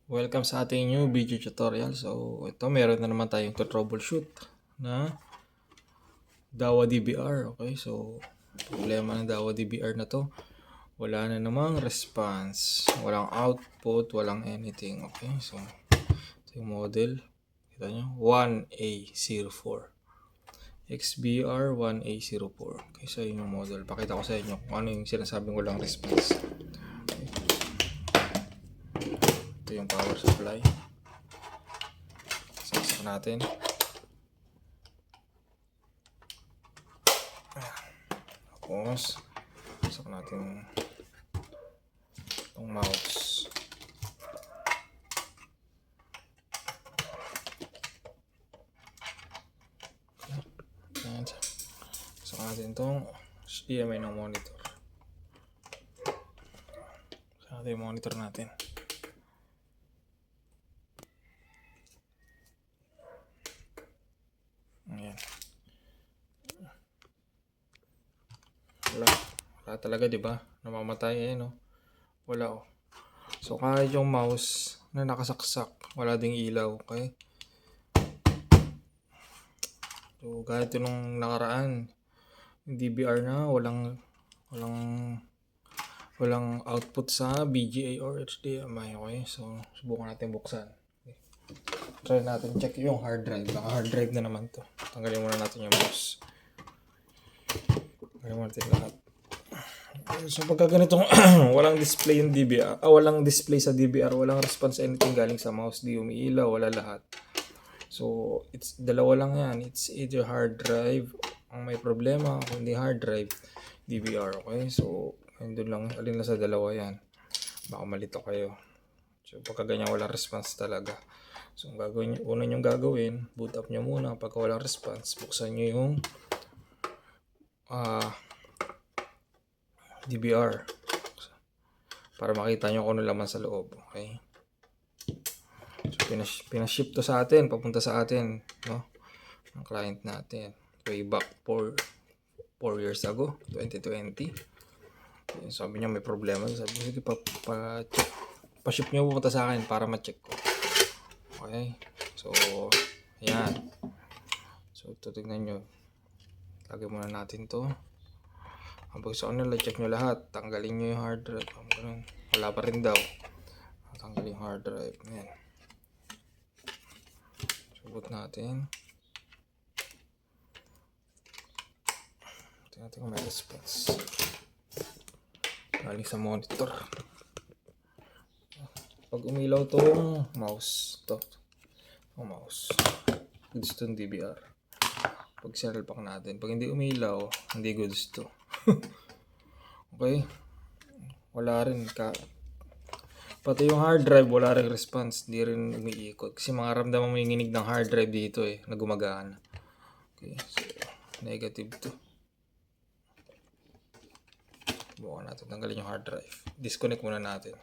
Welcome sa ating new video tutorial. So, ito meron na naman tayong troubleshoot na Dawa DBR. Okay, so problema ng Dawa DBR na to, wala na namang response, walang output, walang anything. Okay, so ito yung model. Kita nyo, 1A04. XBR 1A04. Okay, so yun yung model. Pakita ko sa inyo kung ano yung sinasabing walang response. Ito yung power supply. Saksak natin. Tapos, saksak natin itong mouse. Saksak natin itong HDMI ng monitor. Saksak natin yung monitor natin. Ayan. Wala talaga, di ba? Namamatay no? Wala oh. So kahit yung mouse na nakasaksak, wala ding ilaw, okay? So kahit yung nakaraan, yung DBR na walang output sa BGA or HDMI, okay? So subukan natin buksan. Okay. Try natin check yung hard drive. Baka hard drive na naman to. Tanggalin muna natin yung mouse. Tanggalin muna natin lahat. So pagka ganitong walang display yung DBR, walang display sa DBR, walang response anything galing sa mouse, di umiilaw, wala lahat. So it's dalawa lang yan. It's either hard drive ang may problema, kundi hard drive, DBR, okay? So andun lang, alin lang sa dalawa yan. Baka malito kayo. So pagka ganyan walang response talaga. So ang gagawin nyo, una nyong gagawin, boot up nyo muna. Pagka walang response, buksan nyo yung DBR para makita nyo kung ano laman sa loob, okay? So pinaship to sa atin, papunta sa atin, no? Ang client natin way back 4 years ago, 2020. Sabi niya may problema, sabi niya sige pa-check, pa-ship nyo pupunta sa akin para ma-check ko. Okay, so ayan. So titignan nyo, lagay muna natin to. Pag sa kanila, check nyo lahat. Tanggalin nyo yung hard drive. Wala pa rin daw. Tanggalin yung hard drive. Ayan. Subot natin. Tingnan natin kung may response. Galing sa monitor. Pag umilaw tong mouse, itong mouse, goods to DBR. Pag sinalpak natin, pag hindi umilaw, hindi goods to. Okay, wala rin pati yung hard drive wala rin response, hindi rin umiikot kasi makaramdaman mo yung nginig ng hard drive dito na gumagana. Okay, so negative to. Bukan natin, tanggalin yung hard drive, disconnect muna natin.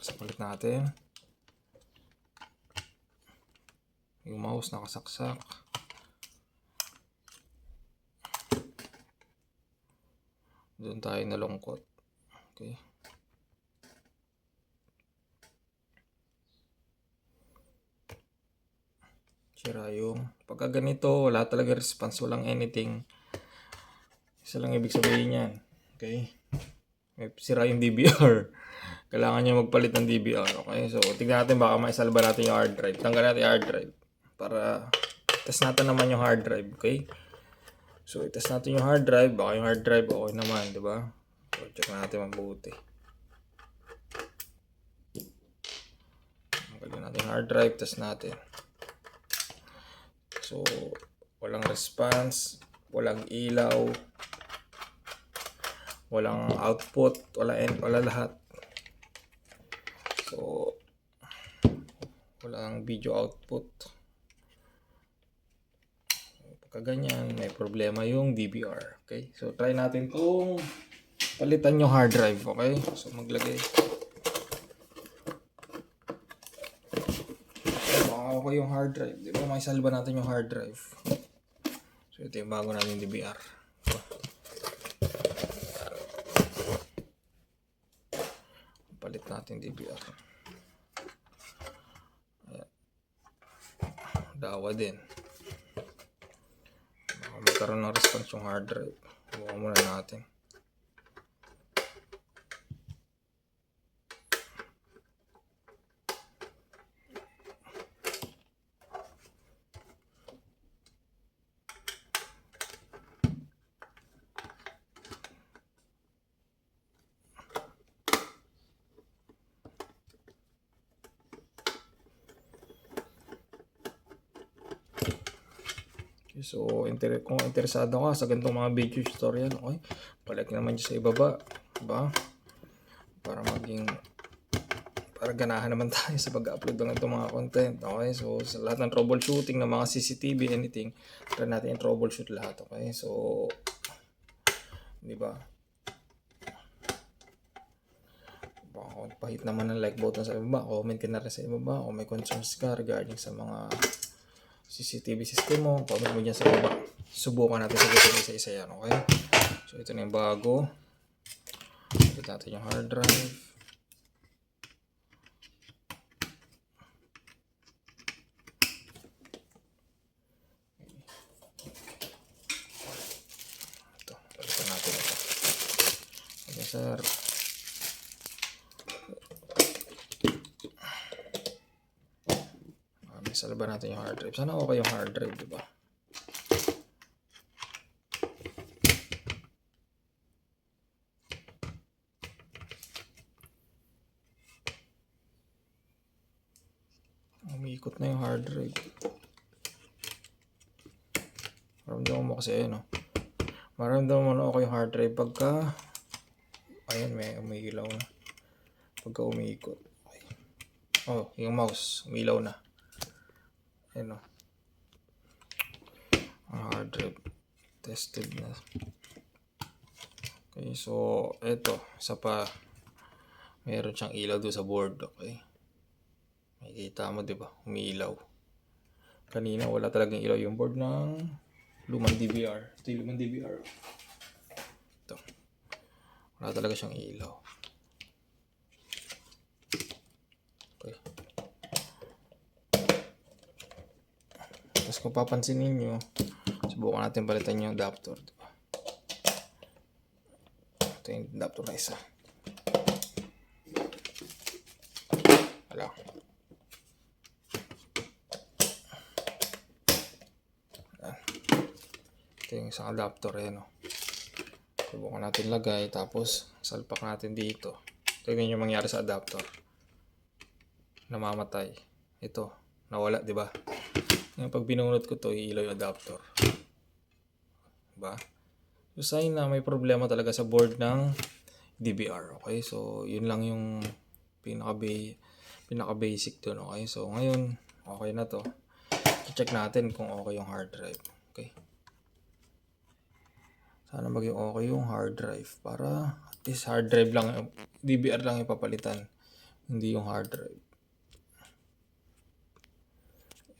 Sapalit natin yung mouse nakasaksak. Doon tayo nalungkot. Okay. Sira yung pagka ganito, wala talaga response, walang anything. Isa lang ibig sabihin yan. Okay. May sira yung DBR. Kailangan nyo magpalit ng DBR. Okay. So tignan natin baka maisalba natin yung hard drive. Tanggal natin yung hard drive para test natin naman yung hard drive, okay? So i-test natin yung hard drive, baka yung hard drive okay naman, di ba? So check natin mabuti. Tanggalin natin yung hard drive, test natin. So walang response, walang ilaw, walang output, wala lahat. So walang video output. Kaganyan, may problema yung DBR. Okay, so try natin kung palitan yung hard drive. Okay, so maglagay. Okay yung hard drive, di ba? May salba natin yung hard drive. So ito yung bago natin DBR. natin DVR. Ayan. Dawa din. Baka magkaroon ng response yung hard drive. Buka muna natin. So, kung interesado ka sa ganitong mga video tutorial, okay, palike naman dyan sa ibaba, diba? Para ganahan naman tayo sa pag-upload ng itong mga content, okay? So, sa lahat ng troubleshooting ng mga CCTV, anything, try natin yung troubleshoot lahat, okay? So, diba? Pahit naman ng like button sa ibaba, comment ka na rin sa ibaba, kung may concerns ka regarding sa mga CCTV system mo, comment mo dyan sa baba. Subukan natin sagutin isa-isa yan, okay? So, ito na yung bago. Ito natin yung hard drive. Ito, palitan natin ito. Okay, sir. Salba natin yung hard drive. Sana okay yung hard drive, diba? Umiikot na yung hard drive. Maramdaman mo kasi ayun, no? Maramdaman mo na okay yung hard drive pagka ayun, may umiilaw na. Pagka umiikot. Okay. Oh, yung mouse, umiilaw na. Ayun, no? Ang hard drive. Tested na. Okay, so eto, isa pa. Meron siyang ilaw doon sa board, okay? Makikita mo, di ba? Umiilaw. Kanina wala talagang ilaw yung board ng lumang DVR. Ito yung lumang DVR. Ito. Wala talaga siyang ilaw. Okay. Tapos kung papansinin nyo, subukan natin palitan yung adapter, di ba? Ito yung adapter na isa. Wala. Ito yung isang adapter, no? Subukan natin lagay, tapos salpak natin dito. Tignan yung mangyari sa adapter. Namamatay. Ito, nawala, di ba? Yung pag binunod ko to, iilaw yung adapter. Diba? So, sign na may problema talaga sa board ng DVR. Okay, so yun lang yung pinaka-basic dun. Okay, so ngayon, okay na to. I-check natin kung okay yung hard drive. Okay. Sana maging okay yung hard drive para at least hard drive lang, DVR lang yung papalitan, hindi yung hard drive.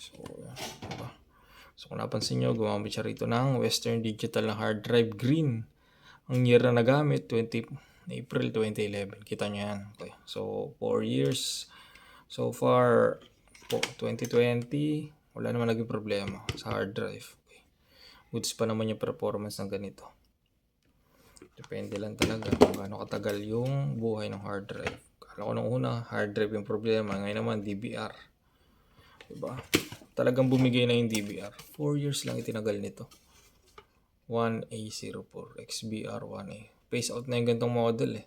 So, diba? So, kung napansin nyo, gumamit siya rito ng Western Digital na hard drive green. Ang year na nagamit, April 2011. Kita nyo yan. Okay. So, 4 years. So far, 2020, wala naman naging problema sa hard drive. Okay. Goods pa naman yung performance ng ganito. Depende lang talaga kung gaano katagal yung buhay ng hard drive. Kala ko nung una, hard drive yung problema. Ngayon naman, DVR. Diba? Talagang bumigay na yung DVR. 4 years lang itinagal nito. 1A04 XBR1A. Phase out na yung gantong model eh.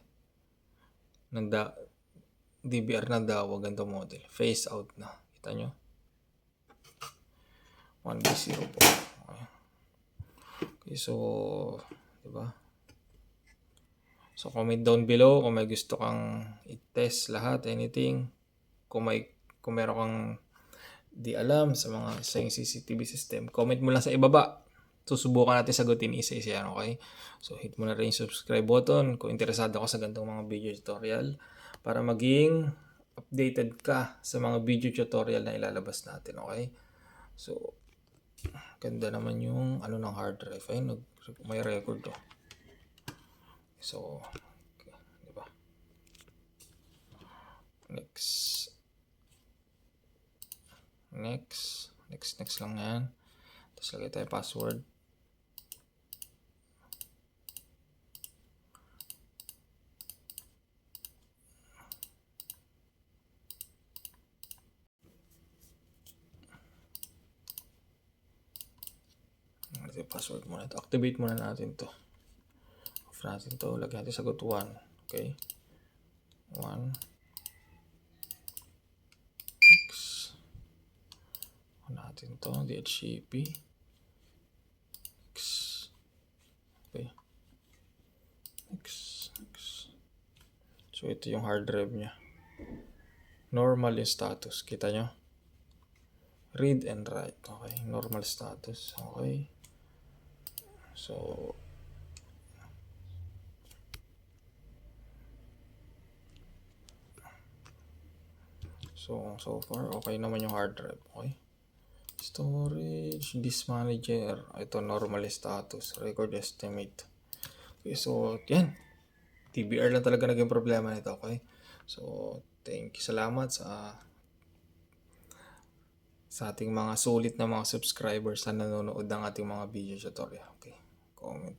DVR na daw, gantong model. Phase out na. Kita nyo? 1B04. Okay, so, diba? So, comment down below kung may gusto kang i-test lahat, anything. Kung meron kang di alam sa yung CCTV system, comment mo lang sa ibaba. Susubukan natin sagutin isa-isa yan, okay? So, hit mo na rin yung subscribe button kung interesado ka sa ganitong mga video tutorial para maging updated ka sa mga video tutorial na ilalabas natin, okay? So, ganda naman yung ng hard drive. Ayun, may record So, okay, diba? Next. Next lang yan. Tapos lagay tayo password. Ito yung password muna ito. Activate muna natin to. Off natin to. Lagyan natin sagot 1. Okay. 1. Next. On natin to. DHCP. Next. Okay. Next. So ito yung hard drive niya. Normal yung status. Kita nyo? Read and write. Okay. Normal status. Okay. So far okay naman yung hard drive. Okay. Storage, disk manager. Ito normal status. Record estimate. Okay, so yan. TBR lang talaga naging problema nito. Okay. So thank you. Salamat sa ating mga sulit na mga subscribers na nanonood ng ating mga video tutorial. Okay. Comment